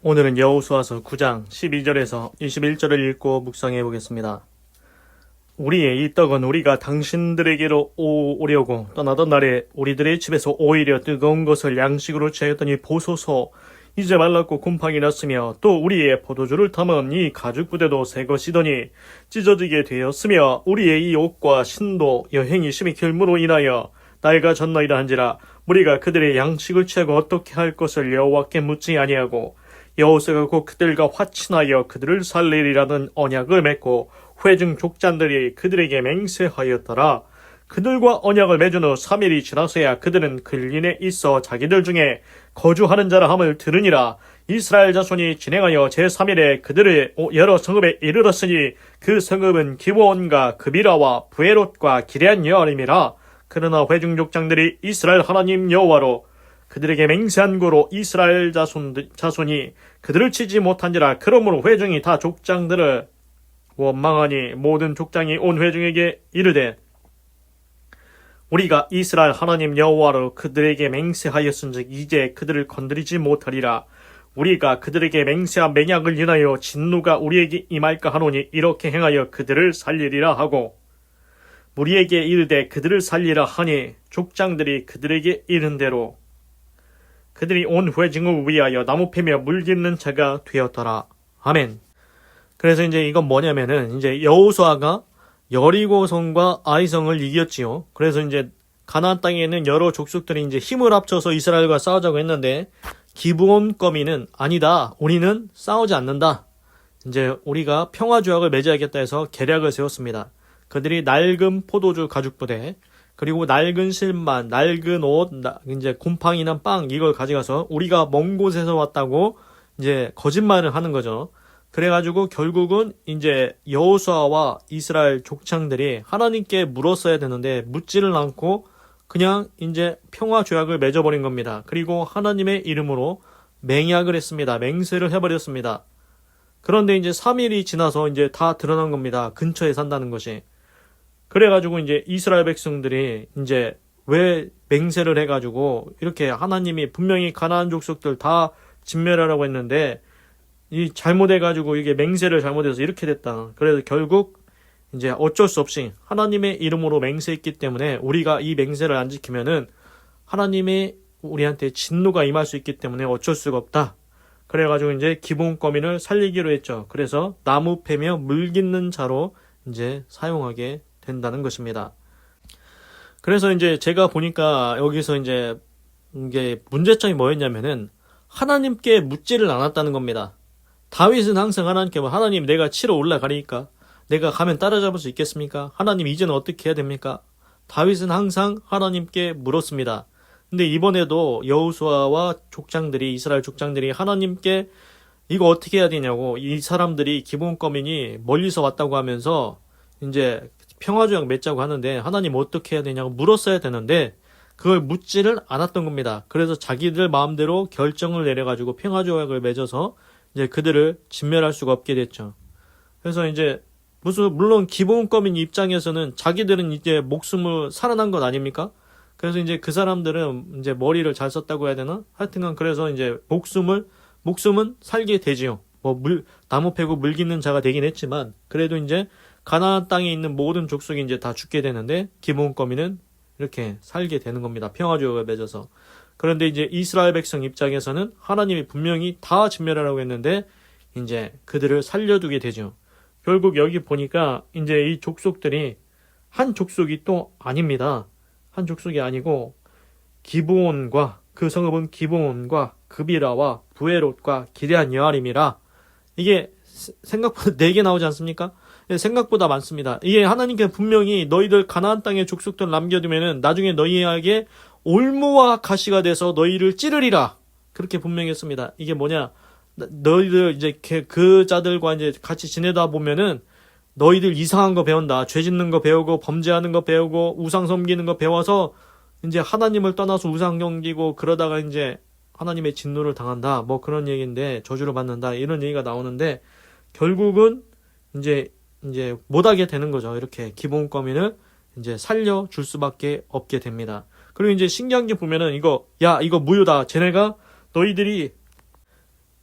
오늘은 여호수아서 9장 12절에서 21절을 읽고 묵상해 보겠습니다. 우리의 이 떡은 우리가 당신들에게로 오려고 떠나던 날에 우리들의 집에서 오히려 뜨거운 것을 양식으로 취하였더니 보소서 이제 말랐고 곰팡이 났으며 또 우리의 포도주를 담은 이 가죽 부대도 새 것이더니 찢어지게 되었으며 우리의 이 옷과 신도 여행이 심히 길므로 인하여 날과 졌나이다 한지라 우리가 그들의 양식을 취하고 어떻게 할 것을 여호와께 묻지 아니하고 여호수아가 곧 그들과 화친하여 그들을 살리리라는 언약을 맺고 회중 족장들이 그들에게 맹세하였더라. 그들과 언약을 맺은 후 3일이 지나서야 그들은 근린에 있어 자기들 중에 거주하는 자라 함을 들으니라. 이스라엘 자손이 진행하여 제3일에 그들의 여러 성읍에 이르렀으니 그 성읍은 기브온과 그비라와 부에롯과 기럇 여아림이라. 그러나 회중 족장들이 이스라엘 하나님 여호와로 그들에게 맹세한 고로 이스라엘 자손이 그들을 치지 못한지라. 그러므로 회중이 다 족장들을 원망하니 모든 족장이 온 회중에게 이르되 우리가 이스라엘 하나님 여호와로 그들에게 맹세하였은즉 이제 그들을 건드리지 못하리라. 우리가 그들에게 맹세한 맹약을 인하여 진노가 우리에게 임할까 하노니 이렇게 행하여 그들을 살리리라 하고 우리에게 이르되 그들을 살리라 하니 족장들이 그들에게 이른 대로 그들이 온 회중을 위하여 나무 패며 물 깃는 자가 되었더라. 아멘. 그래서 이제 이건 뭐냐면은 이제 여호수아가 여리고성과 아이성을 이겼지요. 그래서 이제 가나안 땅에 있는 여러 족속들이 이제 힘을 합쳐서 이스라엘과 싸우자고 했는데 기브온 거미는 아니다. 우리는 싸우지 않는다. 이제 우리가 평화 조약을 맺어야겠다 해서 계략을 세웠습니다. 그들이 낡은 포도주 가죽 부대 그리고 낡은 실만, 낡은 옷, 이제 곰팡이 난 빵 이걸 가져가서 우리가 먼 곳에서 왔다고 이제 거짓말을 하는 거죠. 그래가지고 결국은 이제 여호수아와 이스라엘 족장들이 하나님께 물었어야 되는데 묻지를 않고 그냥 이제 평화 조약을 맺어버린 겁니다. 그리고 하나님의 이름으로 맹약을 했습니다. 맹세를 해버렸습니다. 그런데 이제 3일이 지나서 이제 다 드러난 겁니다. 근처에 산다는 것이. 그래가지고 이제 이스라엘 백성들이 이제 왜 맹세를 해가지고 이렇게 하나님이 분명히 가나안 족속들 다 진멸하라고 했는데 이 잘못해가지고 이게 맹세를 잘못해서 이렇게 됐다. 그래서 결국 이제 어쩔 수 없이 하나님의 이름으로 맹세했기 때문에 우리가 이 맹세를 안 지키면은 하나님의 우리한테 진노가 임할 수 있기 때문에 어쩔 수가 없다. 그래가지고 이제 기브온 거민을 살리기로 했죠. 그래서 나무 패며 물 깃는 자로 이제 사용하게 된다는 것입니다. 그래서 이제 제가 보니까 여기서 이제 이게 문제점이 뭐였냐면은 하나님께 묻지를 않았다는 겁니다. 다윗은 항상 하나님께 하나님 내가 치러 올라가리까? 내가 가면 따라잡을 수 있겠습니까? 하나님 이제는 어떻게 해야 됩니까? 다윗은 항상 하나님께 물었습니다. 근데 이번에도 여호수아와 족장들이 이스라엘 족장들이 하나님께 이거 어떻게 해야 되냐고 이 사람들이 기브온 거민이 멀리서 왔다고 하면서 이제 평화조약 맺자고 하는데 하나님 어떻게 해야 되냐고 물었어야 되는데 그걸 묻지를 않았던 겁니다. 그래서 자기들 마음대로 결정을 내려가지고 평화조약을 맺어서 이제 그들을 진멸할 수가 없게 됐죠. 그래서 이제 물론 기브온 거민 입장에서는 자기들은 이제 목숨을 살아난 것 아닙니까? 그래서 이제 그 사람들은 이제 머리를 잘 썼다고 해야 되나? 하여튼간 그래서 이제 목숨은 살게 되지요. 나무 패고 물 깃는 자가 되긴 했지만 그래도 이제 가나안 땅에 있는 모든 족속이 이제 다 죽게 되는데 기브온 거민은 이렇게 살게 되는 겁니다. 평화조약을 맺어서. 그런데 이제 이스라엘 백성 입장에서는 하나님이 분명히 다 진멸하라고 했는데 이제 그들을 살려두게 되죠. 결국 여기 보니까 이제 이 족속들이 한 족속이 또 아닙니다. 한 족속이 아니고 기브온과 그 성읍은 기브온과 그비라와 부에롯과 기럇 여아림이라 이게 생각보다 4개 나오지 않습니까? 생각보다 많습니다. 이게 하나님께 분명히 너희들 가나안 땅의 족속들 남겨두면은 나중에 너희에게 올무와 가시가 돼서 너희를 찌르리라. 그렇게 분명히 했습니다. 이게 뭐냐? 너희들 이제 그 자들과 이제 같이 지내다 보면은 너희들 이상한 거 배운다. 죄 짓는 거 배우고 범죄하는 거 배우고 우상 섬기는 거 배워서 이제 하나님을 떠나서 우상 섬기고 그러다가 이제 하나님의 진노를 당한다. 뭐 그런 얘기인데 저주를 받는다. 이런 얘기가 나오는데 결국은 이제 못하게 되는 거죠. 이렇게 기브온 거민을 이제 살려줄 수밖에 없게 됩니다. 그리고 이제 신기한 게 보면은 이거 무효다. 쟤네가 너희들이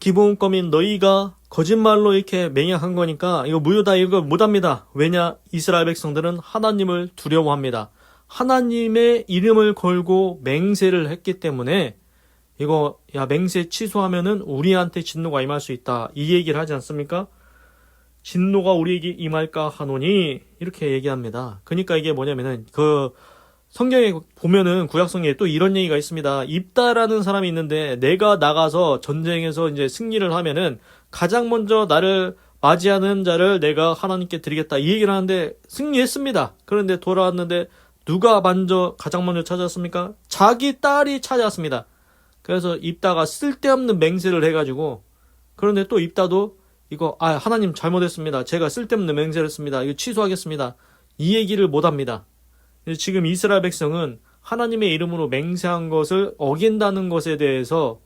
기본권인 너희가 거짓말로 이렇게 맹약한 거니까 이거 무효다, 이거 못합니다. 왜냐? 이스라엘 백성들은 하나님을 두려워합니다. 하나님의 이름을 걸고 맹세를 했기 때문에 이거 야 맹세 취소하면은 우리한테 진노가 임할 수 있다, 이 얘기를 하지 않습니까? 진노가 우리에게 임할까 하노니 이렇게 얘기합니다. 그러니까 이게 뭐냐면은 그 성경에 보면은 구약성경에 또 이런 얘기가 있습니다. 입다라는 사람이 있는데 내가 나가서 전쟁에서 이제 승리를 하면은 가장 먼저 나를 맞이하는 자를 내가 하나님께 드리겠다, 이 얘기를 하는데 승리했습니다. 그런데 돌아왔는데 누가 가장 먼저 찾아왔습니까? 자기 딸이 찾아왔습니다. 그래서 입다가 쓸데없는 맹세를 해가지고, 그런데 또 입다도 이거 하나님 잘못했습니다, 제가 쓸데없는 맹세를 했습니다, 이거 취소하겠습니다, 이 얘기를 못합니다. 지금 이스라엘 백성은 하나님의 이름으로 맹세한 것을 어긴다는 것에 대해서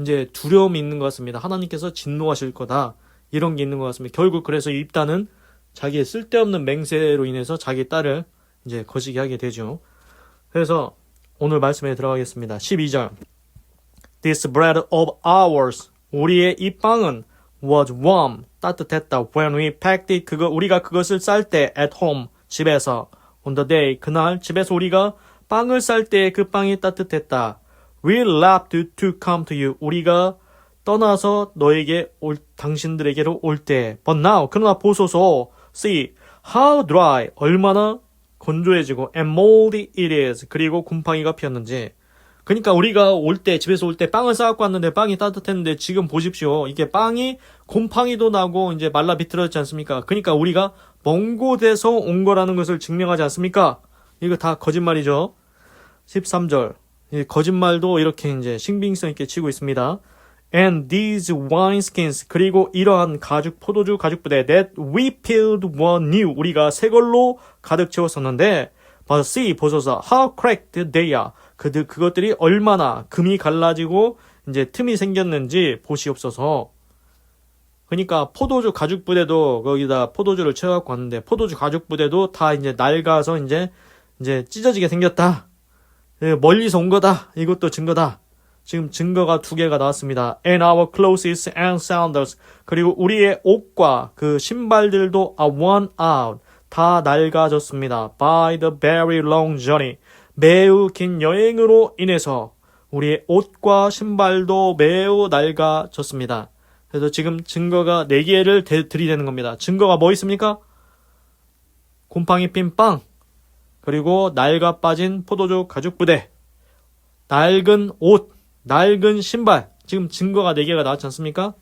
이제 두려움이 있는 것 같습니다. 하나님께서 진노하실 거다, 이런 게 있는 것 같습니다. 결국 그래서 입다는 자기의 쓸데없는 맹세로 인해서 자기 딸을 이제 거시기 하게 되죠. 그래서 오늘 말씀에 들어가겠습니다. 12절. This bread of ours, 우리의 이 빵은 was warm, 따뜻했다. When we packed it, 우리가 그것을 쌀 때 at home, 집에서. On the day, 그날 집에서 우리가 빵을 쌀 때 그 빵이 따뜻했다. We left to come to you, 우리가 떠나서 당신들에게로 올 때. But now, 그러나 보소서. See how dry, 얼마나 건조해지고 and moldy it is, 그리고 곰팡이가 피었는지. 그러니까 우리가 집에서 올 때 빵을 싸갖고 왔는데 빵이 따뜻했는데 지금 보십시오. 이게 빵이 곰팡이도 나고 이제 말라 비틀어졌지 않습니까? 그러니까 우리가 먼 곳에서 온 거라는 것을 증명하지 않습니까? 이거 다 거짓말이죠. 13절. 거짓말도 이렇게 이제 신빙성 있게 치고 있습니다. And these wineskins, 그리고 이러한 포도주 가죽 부대 that we filled were new, 우리가 새 걸로 가득 채웠었는데 But see, 보소서, how cracked they are, 그것들이 얼마나 금이 갈라지고 이제 틈이 생겼는지 보시옵소서. 그러니까 포도주 가죽 부대도 거기다 포도주를 채워갖고 왔는데 포도주 가죽 부대도 다 이제 낡아서 이제 찢어지게 생겼다. 멀리서 온 거다. 이것도 증거다. 지금 증거가 2개가 나왔습니다. And our clothes and sandals, 그리고 우리의 옷과 그 신발들도 are worn out, 다 낡아졌습니다. By the very long journey, 매우 긴 여행으로 인해서 우리의 옷과 신발도 매우 낡아졌습니다. 그래서 지금 증거가 4개를 들이대는 겁니다. 증거가 뭐 있습니까? 곰팡이 핀 빵, 그리고 낡아 빠진 포도주 가죽 부대, 낡은 옷, 낡은 신발. 지금 증거가 4개가 나왔지 않습니까?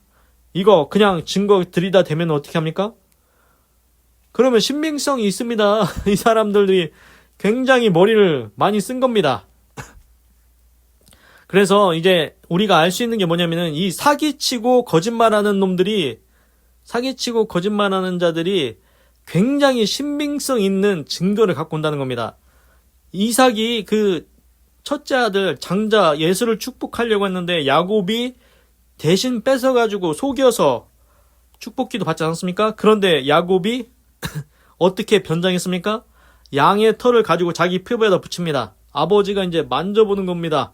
이거 그냥 증거 들이다 대면 어떻게 합니까? 그러면 신빙성이 있습니다. 이 사람들이 굉장히 머리를 많이 쓴 겁니다. 그래서 이제 우리가 알 수 있는 게 뭐냐면은 이 사기치고 거짓말하는 자들이 굉장히 신빙성 있는 증거를 갖고 온다는 겁니다. 이삭이 첫째 아들 장자 예수를 축복하려고 했는데 야곱이 대신 뺏어가지고 속여서 축복기도 받지 않았습니까? 그런데 야곱이 어떻게 변장했습니까? 양의 털을 가지고 자기 표부에다 붙입니다. 아버지가 이제 만져보는 겁니다.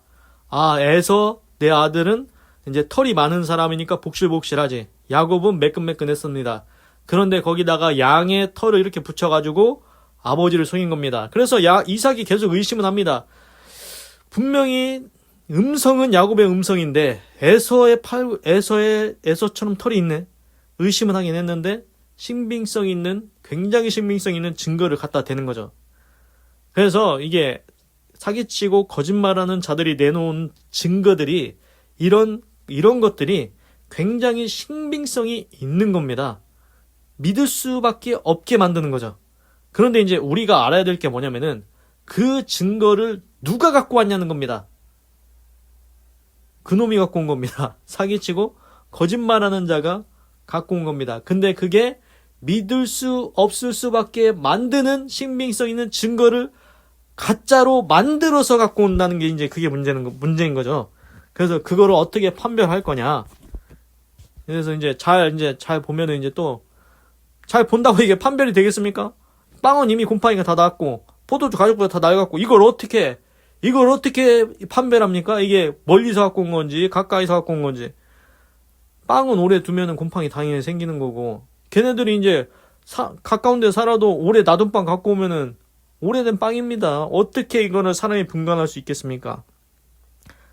에서 내 아들은 이제 털이 많은 사람이니까 복실복실하지. 야곱은 매끈매끈했습니다. 그런데 거기다가 양의 털을 이렇게 붙여가지고 아버지를 속인 겁니다. 그래서 이삭이 계속 의심을 합니다. 분명히 음성은 야곱의 음성인데 에서처럼 털이 있네. 의심은 하긴 했는데 굉장히 신빙성 있는 증거를 갖다 대는 거죠. 그래서 이게 사기치고 거짓말하는 자들이 내놓은 증거들이 이런 것들이 굉장히 신빙성이 있는 겁니다. 믿을 수밖에 없게 만드는 거죠. 그런데 이제 우리가 알아야 될 게 뭐냐면은 그 증거를 누가 갖고 왔냐는 겁니다. 그놈이 갖고 온 겁니다. 사기치고 거짓말하는 자가 갖고 온 겁니다. 근데 그게 믿을 수 없을 수밖에 만드는 신빙성 있는 증거를 가짜로 만들어서 갖고 온다는 게 이제 그게 문제인 거죠. 그래서 그거를 어떻게 판별할 거냐. 그래서 이제 잘 보면은 이제 또 잘 본다고 이게 판별이 되겠습니까? 빵은 이미 곰팡이가 다 났고 포도주 가죽보다 다 낡았고 이걸 어떻게 판별합니까? 이게 멀리서 갖고 온 건지 가까이서 갖고 온 건지. 빵은 오래 두면은 곰팡이 당연히 생기는 거고, 걔네들이 이제 가까운 데 살아도 오래 놔둔 빵 갖고 오면은 오래된 빵입니다. 어떻게 이거는 사람이 분간할 수 있겠습니까?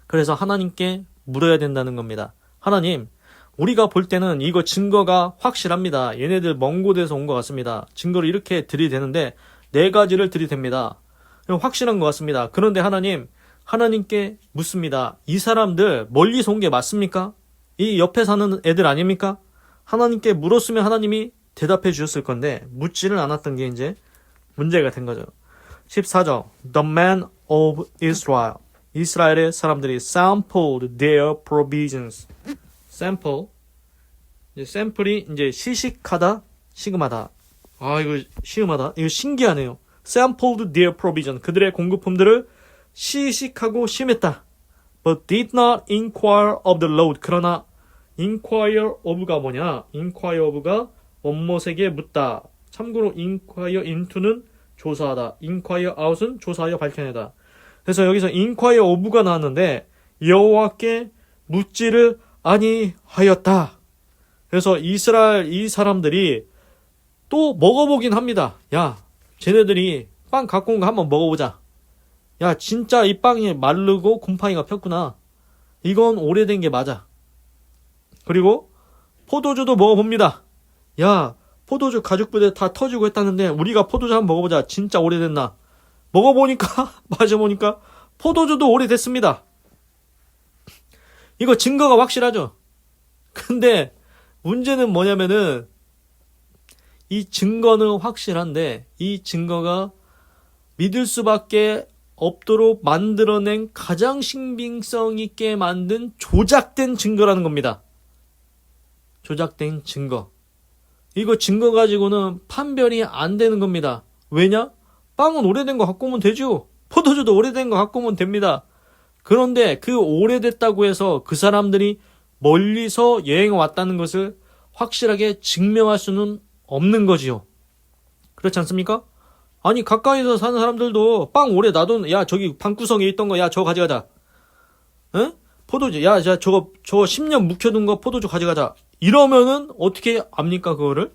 그래서 하나님께 물어야 된다는 겁니다. 하나님, 우리가 볼 때는 이거 증거가 확실합니다. 얘네들 먼 곳에서 온 것 같습니다. 증거를 이렇게 들이대는데 4가지를 들이댑니다. 확실한 것 같습니다. 그런데 하나님께 묻습니다. 이 사람들 멀리서 온 게 맞습니까? 이 옆에 사는 애들 아닙니까? 하나님께 물었으면 하나님이 대답해 주셨을 건데 묻지를 않았던 게 이제 문제가 된 거죠. 14절 The men of Israel 이스라엘의 사람들이 sampled their provisions. sample 샘플이 이제 시식하다, 시금하다. 아, 이거 시음하다. 이거 신기하네요. sampled their provision. 그들의 공급품들을 시식하고 심했다. But did not inquire of the Lord. 그러나 inquire of가 뭐냐? inquire of가 원모색에 묻다. 참고로 inquire into는 조사하다. inquire out은 조사하여 밝혀내다. 그래서 여기서 inquire of가 나왔는데 여호와께 묻지를 아니하였다. 그래서 이스라엘 이 사람들이 또 먹어보긴 합니다. 야, 쟤네들이 빵 갖고 온 거 한번 먹어보자. 야, 진짜 이 빵이 마르고 곰팡이가 폈구나. 이건 오래된 게 맞아. 그리고 포도주도 먹어봅니다. 야, 포도주 가죽부대 다 터지고 했다는데 우리가 포도주 한번 먹어보자. 진짜 오래됐나. 먹어보니까 마셔보니까 포도주도 오래됐습니다. 이거 증거가 확실하죠. 근데 문제는 뭐냐면은 이 증거는 확실한데 이 증거가 믿을 수밖에 없도록 만들어낸 가장 신빙성 있게 만든 조작된 증거라는 겁니다. 조작된 증거. 이거 증거 가지고는 판별이 안 되는 겁니다. 왜냐? 빵은 오래된 거 갖고 오면 되죠. 포도주도 오래된 거 갖고 오면 됩니다. 그런데 그 오래됐다고 해서 그 사람들이 멀리서 여행 왔다는 것을 확실하게 증명할 수는 없는 거지요. 그렇지 않습니까? 아니, 가까이서 사는 사람들도 빵 오래 놔둔, 야, 저기 방구석에 있던 거, 야, 저거 가져가자. 응? 포도주, 야, 저거 10년 묵혀둔 거 포도주 가져가자. 이러면은 어떻게 압니까, 그거를?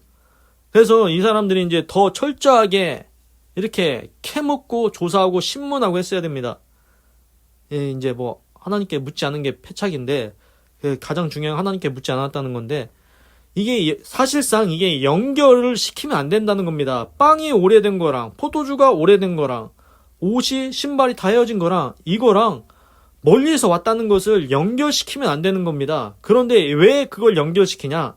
그래서 이 사람들이 이제 더 철저하게 이렇게 캐묻고 조사하고 신문하고 했어야 됩니다. 예, 이제 뭐, 하나님께 묻지 않은 게 패착인데, 가장 중요한 하나님께 묻지 않았다는 건데, 이게 사실상 이게 연결을 시키면 안 된다는 겁니다. 빵이 오래된 거랑 포도주가 오래된 거랑 옷이 신발이 다 헤어진 거랑 이거랑 멀리서 왔다는 것을 연결시키면 안 되는 겁니다. 그런데 왜 그걸 연결시키냐?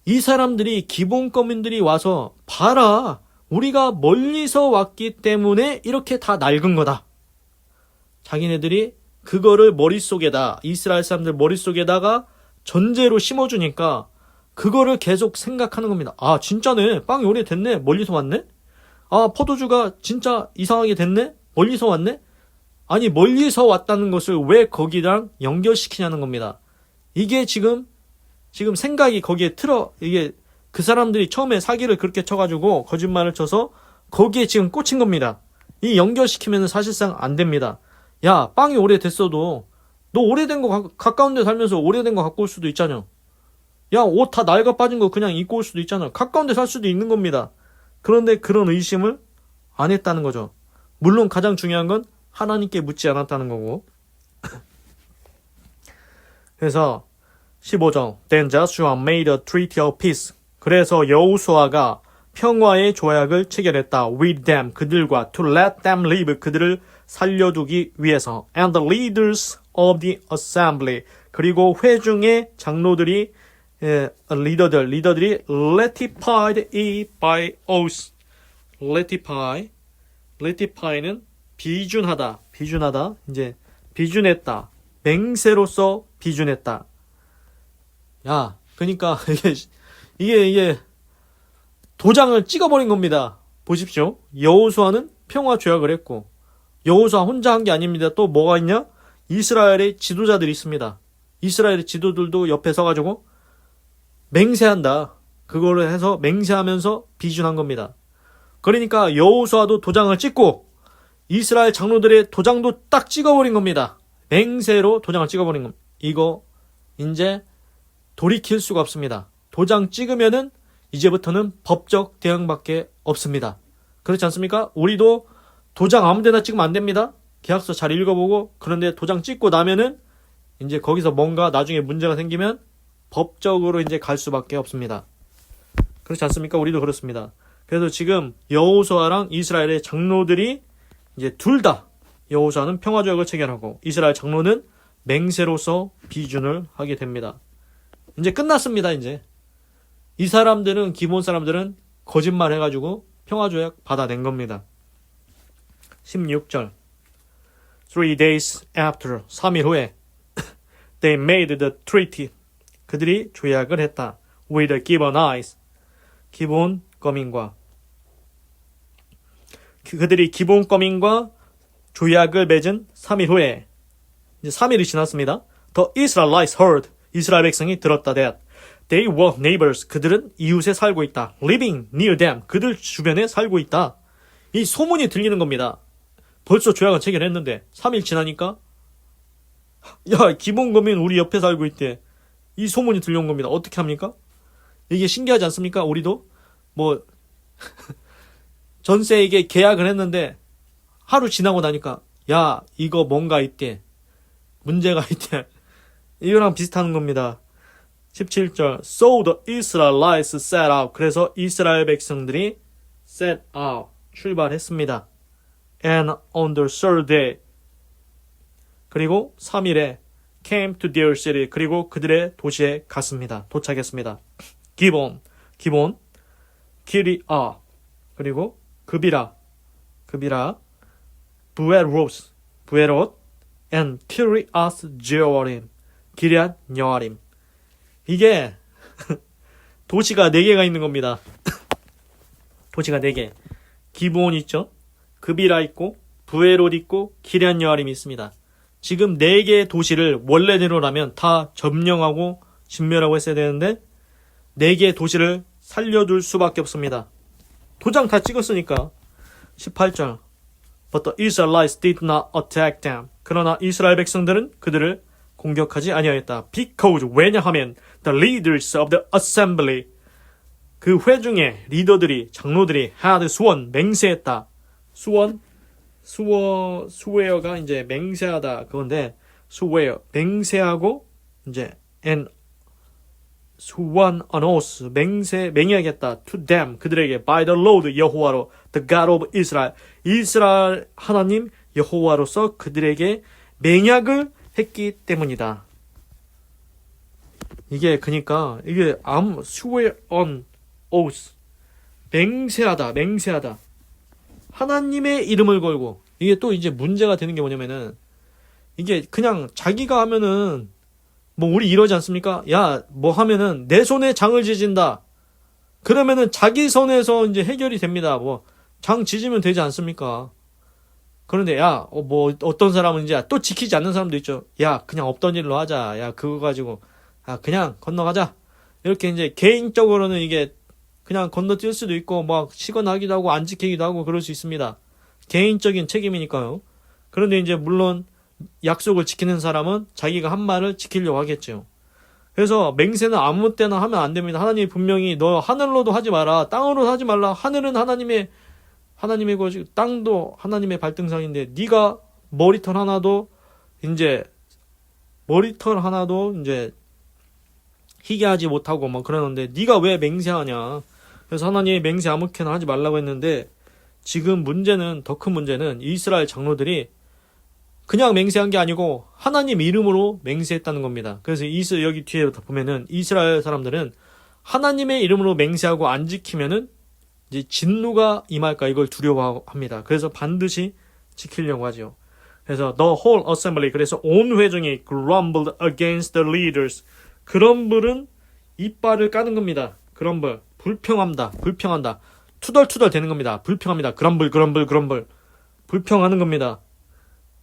이 사람들이 기본권민들이 와서 봐라, 우리가 멀리서 왔기 때문에 이렇게 다 낡은 거다. 자기네들이 그거를 머릿속에다, 이스라엘 사람들 머릿속에다가 전제로 심어주니까 그거를 계속 생각하는 겁니다. 아, 진짜네. 빵이 오래됐네. 멀리서 왔네. 아, 포도주가 진짜 이상하게 됐네. 멀리서 왔네. 아니, 멀리서 왔다는 것을 왜 거기랑 연결시키냐는 겁니다. 이게 지금 생각이 거기에 이게 그 사람들이 처음에 사기를 그렇게 쳐가지고 거짓말을 쳐서 거기에 지금 꽂힌 겁니다. 이 연결시키면 사실상 안 됩니다. 야, 빵이 오래됐어도 너 오래된 거 가까운 데 살면서 오래된 거 갖고 올 수도 있잖아. 야, 옷 다 낡아 빠진 거 그냥 입고 올 수도 있잖아. 가까운 데 살 수도 있는 겁니다. 그런데 그런 의심을 안 했다는 거죠. 물론 가장 중요한 건 하나님께 묻지 않았다는 거고. 그래서 15절 Then Joshua made a treaty of peace. 그래서 여호수아가 평화의 조약을 체결했다. With them, 그들과 to let them live, 그들을 살려두기 위해서. And the leaders of the assembly, 그리고 회중의 장로들이 리더들이 ratified it by oath. ratify는 비준하다, 이제 비준했다, 맹세로서 비준했다. 야, 그러니까 이게 도장을 찍어버린 겁니다. 보십시오. 여호수아는 평화 조약을 했고, 여호수아 혼자 한 게 아닙니다. 또 뭐가 있냐? 이스라엘의 지도자들이 있습니다. 이스라엘의 지도들도 옆에 서가지고 맹세한다. 그거를 해서 맹세하면서 비준한 겁니다. 그러니까 여호수아도 도장을 찍고 이스라엘 장로들의 도장도 딱 찍어버린 겁니다. 맹세로 도장을 찍어버린 겁니다. 이거 이제 돌이킬 수가 없습니다. 도장 찍으면은 이제부터는 법적 대응밖에 없습니다. 그렇지 않습니까? 우리도 도장 아무 데나 찍으면 안 됩니다. 계약서 잘 읽어보고. 그런데 도장 찍고 나면은 이제 거기서 뭔가 나중에 문제가 생기면 법적으로 이제 갈 수밖에 없습니다. 그렇지 않습니까? 우리도 그렇습니다. 그래서 지금 여호수아랑 이스라엘의 장로들이 이제 둘 다, 여호수아는 평화조약을 체결하고 이스라엘 장로는 맹세로서 비준을 하게 됩니다. 이제 끝났습니다. 이제 이 사람들은, 기본 사람들은 거짓말 해가지고 평화조약 받아낸 겁니다. 16절 3 days after, 3일 후에 they made the treaty, 그들이 조약을 했다. with the Gibeonites, 기본 거민과, 그들이 기본 거민과 조약을 맺은 3일 후에, 이제 3일이 지났습니다. The Israelites heard, 이스라엘 백성이 들었다. that they were neighbors, 그들은 이웃에 살고 있다. living near them, 그들 주변에 살고 있다. 이 소문이 들리는 겁니다. 벌써 조약을 체결했는데 3일 지나니까 야, 기본 거민 우리 옆에 살고 있대. 이 소문이 들려온 겁니다. 어떻게 합니까? 이게 신기하지 않습니까? 우리도 뭐 전세에게 계약을 했는데 하루 지나고 나니까 야, 이거 뭔가 있대. 문제가 있대. 이거랑 비슷한 겁니다. 17절 So the Israelites set out, 그래서 이스라엘 백성들이 set out, 출발했습니다. And on the third day, 그리고 3일에 came to their city, 그리고 그들의 도시에 갔습니다. 도착했습니다. 기본, 기리아, 그리고 급이라, 부에롯, and 키리아스 제어림, 기리앗 여아림. 이게 도시가 4개가 있는 겁니다. 도시가 4개. 기본 있죠? 급이라 있고, 부에롯 있고, 기리앗 여아림이 있습니다. 지금 4개의 도시를 원래대로라면 다 점령하고 진멸하고 했어야 되는데 4개의 도시를 살려둘 수밖에 없습니다. 도장 다 찍었으니까. 18절 But the Israelites did not attack them. 그러나 이스라엘 백성들은 그들을 공격하지 아니하였다. Because, 왜냐하면 the leaders of the assembly, 그 회중의 리더들이, 장로들이 had sworn, 맹세했다. swear가 이제 맹세하다 그건데, swear, 맹세하고 이제 and sworn an oath, 맹세하겠다. to them, 그들에게 by the Lord, 여호와로, the God of Israel, 이스라엘 하나님 여호와로서 그들에게 맹약을 했기 때문이다. 이게 그러니까 이게 swear on oath, 맹세하다. 하나님의 이름을 걸고. 이게 또 이제 문제가 되는 게 뭐냐면은 이게 그냥 자기가 하면은 뭐 우리 이러지 않습니까? 야, 뭐 하면은 내 손에 장을 지진다. 그러면은 자기 손에서 이제 해결이 됩니다. 뭐 장 지지면 되지 않습니까? 그런데 야, 뭐 어떤 사람은 이제 또 지키지 않는 사람도 있죠. 야, 그냥 없던 일로 하자. 야, 그거 가지고 그냥 건너가자. 이렇게 이제 개인적으로는 이게 그냥 건너뛸 수도 있고 막 시건하기도 하고 안 지키기도 하고 그럴 수 있습니다. 개인적인 책임이니까요. 그런데 이제 물론 약속을 지키는 사람은 자기가 한 말을 지키려고 하겠죠. 그래서 맹세는 아무 때나 하면 안 됩니다. 하나님이 분명히 너 하늘로도 하지 마라, 땅으로 하지 말라. 하늘은 하나님의 거지, 땅도 하나님의 발등상인데 네가 머리털 하나도 이제 희게 하지 못하고 막 그러는데 네가 왜 맹세하냐. 그래서 하나님이 맹세 아무렇게나 하지 말라고 했는데 지금 문제는, 더 큰 문제는 이스라엘 장로들이 그냥 맹세한 게 아니고 하나님 이름으로 맹세했다는 겁니다. 그래서 여기 뒤에 보면은 이스라엘 사람들은 하나님의 이름으로 맹세하고 안 지키면은 이제 진노가 임할까 이걸 두려워합니다. 그래서 반드시 지키려고 하죠. 그래서 the whole assembly, 그래서 온 회중이 grumbled against the leaders. 그럼블은 이빨을 까는 겁니다. 그럼블, 불평한다. 투덜투덜 되는 겁니다. 불평합니다. 그럼블. 불평하는 겁니다.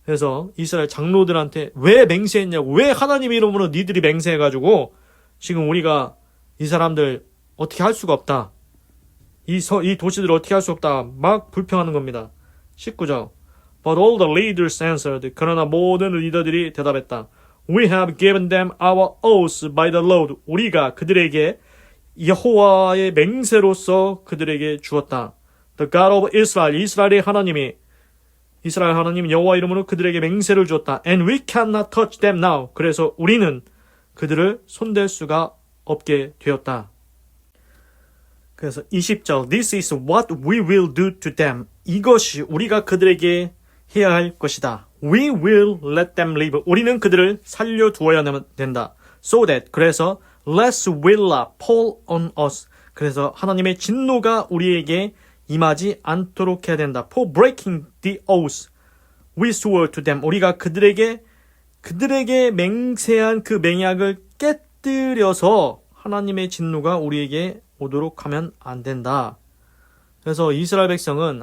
그래서 이스라엘 장로들한테 왜 맹세했냐고, 왜 하나님 이름으로 니들이 맹세해가지고 지금 우리가 이 사람들 어떻게 할 수가 없다. 이 도시들을 어떻게 할 수 없다. 막 불평하는 겁니다. 19절 But all the leaders answered. 그러나 모든 리더들이 대답했다. We have given them our oaths by the Lord. 우리가 그들에게 여호와의 맹세로서 그들에게 주었다. The God of Israel. 이스라엘 하나님 여호와 이름으로 그들에게 맹세를 주었다. And we cannot touch them now. 그래서 우리는 그들을 손댈 수가 없게 되었다. 그래서 20절 This is what we will do to them. 이것이 우리가 그들에게 해야 할 것이다. We will let them live. 우리는 그들을 살려두어야 된다. So that 그래서 lest will fall on us. 그래서 하나님의 진노가 우리에게 임하지 않도록 해야 된다. For breaking the oath we swore to them. 우리가 그들에게 맹세한 그 맹약을 깨뜨려서 하나님의 진노가 우리에게 오도록 하면 안 된다. 그래서 이스라엘 백성은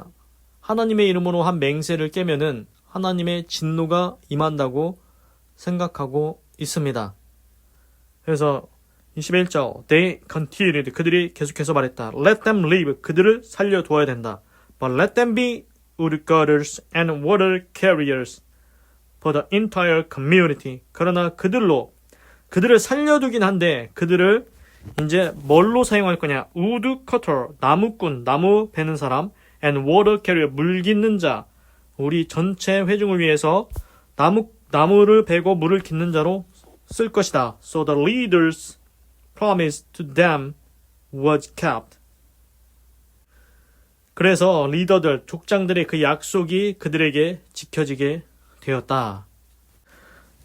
하나님의 이름으로 한 맹세를 깨면은 하나님의 진노가 임한다고 생각하고 있습니다. 그래서 21절 They continued. 그들이 계속해서 말했다. Let them live. 그들을 살려두어야 된다. But let them be wood cutters and water carriers for the entire community. 그러나 그들을 살려두긴 한데 그들을 이제 뭘로 사용할 거냐? wood cutter, 나무꾼, 나무 베는 사람 and water carrier, 물 깃는 자. 우리 전체 회중을 위해서 나무를 베고 물을 깃는 자로 쓸 것이다. So the leaders promise to them was kept. 그래서 리더들, 족장들의 그 약속이 그들에게 지켜지게 되었다.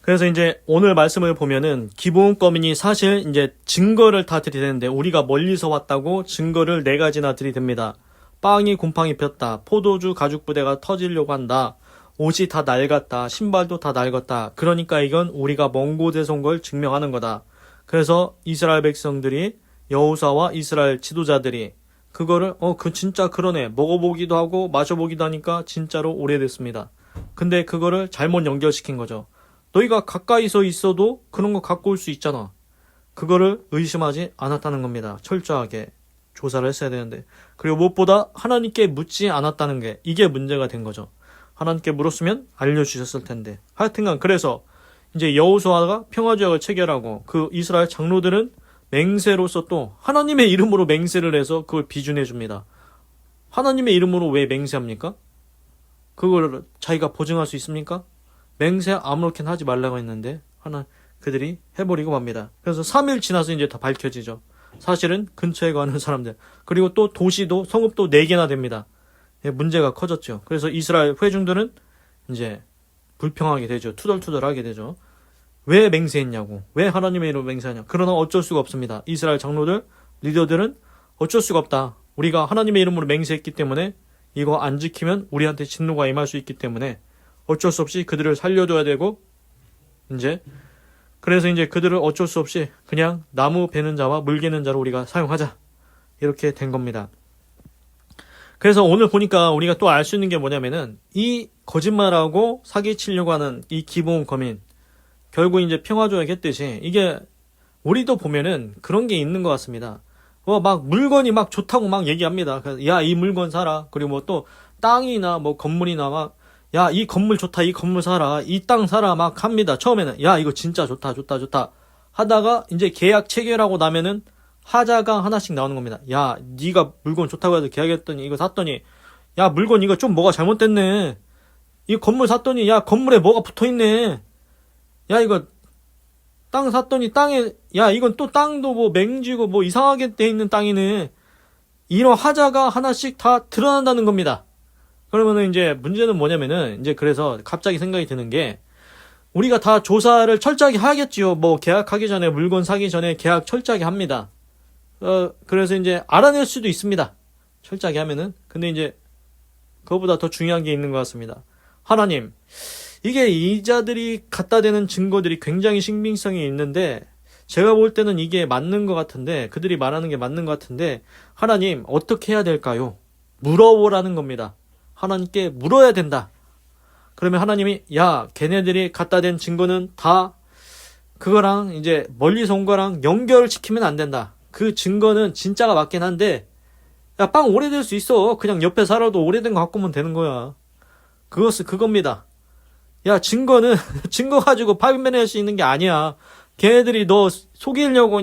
그래서 이제 오늘 말씀을 보면은 기브온 거민이 사실 이제 증거를 다 들이대는데 우리가 멀리서 왔다고 증거를 4가지나 들이댑니다. 빵이 곰팡이 폈다. 포도주 가죽 부대가 터지려고 한다. 옷이 다 낡았다. 신발도 다 낡았다. 그러니까 이건 우리가 먼 곳에서 온 걸 증명하는 거다. 그래서 이스라엘 백성들이 여호수아와 이스라엘 지도자들이 그거를 그 진짜 그러네. 먹어보기도 하고 마셔보기도 하니까 진짜로 오래됐습니다. 근데 그거를 잘못 연결시킨 거죠. 너희가 가까이서 있어도 그런 거 갖고 올 수 있잖아. 그거를 의심하지 않았다는 겁니다. 철저하게 조사를 했어야 되는데. 그리고 무엇보다 하나님께 묻지 않았다는 게 이게 문제가 된 거죠. 하나님께 물었으면 알려주셨을 텐데. 하여튼간 그래서 이제 여호수아가 평화조약을 체결하고 그 이스라엘 장로들은 맹세로서 또 하나님의 이름으로 맹세를 해서 그걸 비준해 줍니다. 하나님의 이름으로 왜 맹세합니까? 그걸 자기가 보증할 수 있습니까? 맹세 아무렇게나 하지 말라고 했는데 그들이 해버리고 맙니다. 그래서 3일 지나서 이제 다 밝혀지죠. 사실은 근처에 가는 사람들. 그리고 또 도시도 성읍도 4개나 됩니다. 문제가 커졌죠. 그래서 이스라엘 회중들은 이제 불평하게 되죠. 투덜투덜하게 되죠. 왜 맹세했냐고. 왜 하나님의 이름으로 맹세하냐. 그러나 어쩔 수가 없습니다. 이스라엘 장로들, 리더들은 어쩔 수가 없다. 우리가 하나님의 이름으로 맹세했기 때문에 이거 안 지키면 우리한테 진노가 임할 수 있기 때문에 어쩔 수 없이 그들을 살려줘야 되고 그래서 이제 그들을 어쩔 수 없이 그냥 나무 베는 자와 물 개는 자로 우리가 사용하자. 이렇게 된 겁니다. 그래서 오늘 보니까 우리가 또 알 수 있는 게 뭐냐면은 이 거짓말하고 사기치려고 하는 이 기브온 거민 결국 이제 평화조약 했듯이 이게 우리도 보면은 그런 게 있는 것 같습니다. 막 물건이 막 좋다고 막 얘기합니다. 야, 이 물건 사라. 그리고 뭐 또 땅이나 뭐 건물이나 막 야, 이 건물 좋다. 이 건물 사라. 이 땅 사라. 막 합니다. 처음에는 야, 이거 진짜 좋다. 하다가 이제 계약 체결하고 나면은 하자가 하나씩 나오는 겁니다. 야, 네가 물건 좋다고 해서 계약했더니 이거 샀더니 야, 물건 이거 좀 뭐가 잘못됐네. 이 건물 샀더니 야, 건물에 뭐가 붙어있네. 야, 이거 땅 샀더니 땅에 야, 이건 또 땅도 뭐 맹지고 뭐 이상하게 돼 있는 땅이네. 이런 하자가 하나씩 다 드러난다는 겁니다. 그러면은 이제 문제는 뭐냐면은 이제 그래서 갑자기 생각이 드는 게 우리가 다 조사를 철저하게 하겠지요. 뭐 계약하기 전에 물건 사기 전에 계약 철저하게 합니다. 그래서 이제 알아낼 수도 있습니다. 철저하게 하면은. 근데 이제 그거보다 더 중요한 게 있는 것 같습니다. 하나님, 이게 이자들이 갖다 대는 증거들이 굉장히 신빙성이 있는데 제가 볼 때는 이게 맞는 것 같은데 그들이 말하는 게 맞는 것 같은데 하나님 어떻게 해야 될까요? 물어보라는 겁니다. 하나님께 물어야 된다. 그러면 하나님이 야, 걔네들이 갖다 댄 증거는 다 그거랑 이제 멀리서 온 거랑 연결시키면 안 된다. 그 증거는 진짜가 맞긴 한데 야, 빵 오래될 수 있어. 그냥 옆에 살아도 오래된 거 갖고 오면 되는 거야. 그겁니다. 야, 증거는 증거 가지고 판별할 수 있는 게 아니야. 걔네들이 너 속이려고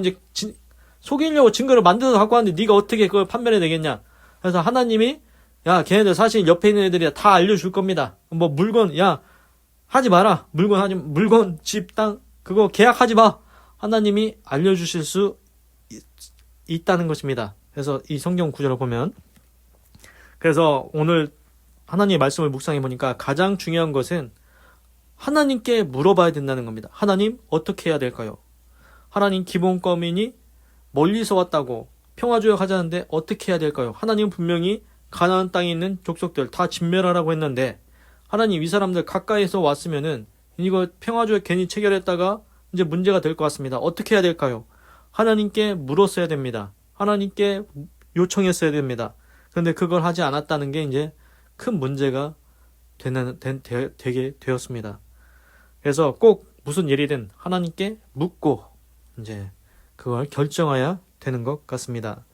속이려고 증거를 만들어서 갖고 왔는데 네가 어떻게 그걸 판별해 내겠냐. 그래서 하나님이 야, 걔네들 사실 옆에 있는 애들이 다 알려줄 겁니다. 뭐 물건, 야, 하지 마라. 물건, 집, 땅, 그거 계약하지 마. 하나님이 알려주실 수 있다는 것입니다. 그래서 이 성경 구절을 보면, 그래서 오늘 하나님의 말씀을 묵상해 보니까 가장 중요한 것은 하나님께 물어봐야 된다는 겁니다. 하나님, 어떻게 해야 될까요? 하나님, 기본권민이 멀리서 왔다고 평화조약 하자는데 어떻게 해야 될까요? 하나님은 분명히 가나안 땅에 있는 족속들 다 진멸하라고 했는데, 하나님, 이 사람들 가까이서 왔으면은 이거 평화조약 괜히 체결했다가 이제 문제가 될 것 같습니다. 어떻게 해야 될까요? 하나님께 물었어야 됩니다. 하나님께 요청했어야 됩니다. 그런데 그걸 하지 않았다는 게 이제 큰 문제가 되게 되었습니다. 그래서 꼭 무슨 일이든 하나님께 묻고 이제 그걸 결정해야 되는 것 같습니다.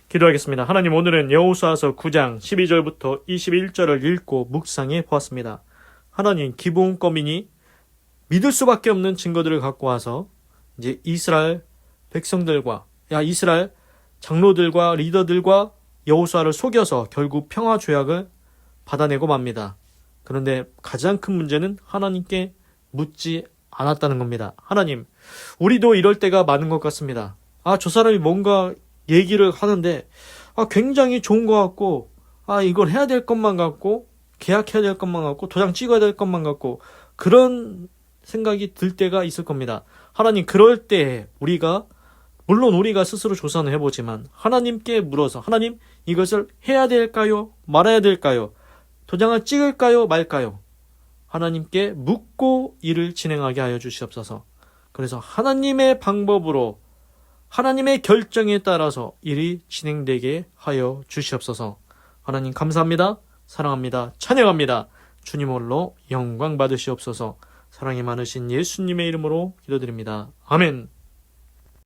기도하겠습니다. 하나님, 오늘은 여호수아서 9장 12절부터 21절을 읽고 묵상해 보았습니다. 하나님, 기브온거민이 믿을 수밖에 없는 증거들을 갖고 와서 이제 이스라엘 백성들과 이스라엘 장로들과 리더들과 여호수아를 속여서 결국 평화 조약을 받아내고 맙니다. 그런데 가장 큰 문제는 하나님께 묻지 않았다는 겁니다. 하나님, 우리도 이럴 때가 많은 것 같습니다. 저 사람이 뭔가 얘기를 하는데 굉장히 좋은 것 같고 이걸 해야 될 것만 같고 계약해야 될 것만 같고 도장 찍어야 될 것만 같고 그런 생각이 들 때가 있을 겁니다. 하나님, 그럴 때 물론 우리가 스스로 조사는 해보지만 하나님께 물어서 하나님, 이것을 해야 될까요? 말아야 될까요? 도장을 찍을까요? 말까요? 하나님께 묻고 일을 진행하게 하여 주시옵소서. 그래서 하나님의 방법으로 하나님의 결정에 따라서 일이 진행되게 하여 주시옵소서. 하나님, 감사합니다. 사랑합니다. 찬양합니다. 주님 홀로 영광 받으시옵소서. 사랑이 많으신 예수님의 이름으로 기도드립니다. 아멘.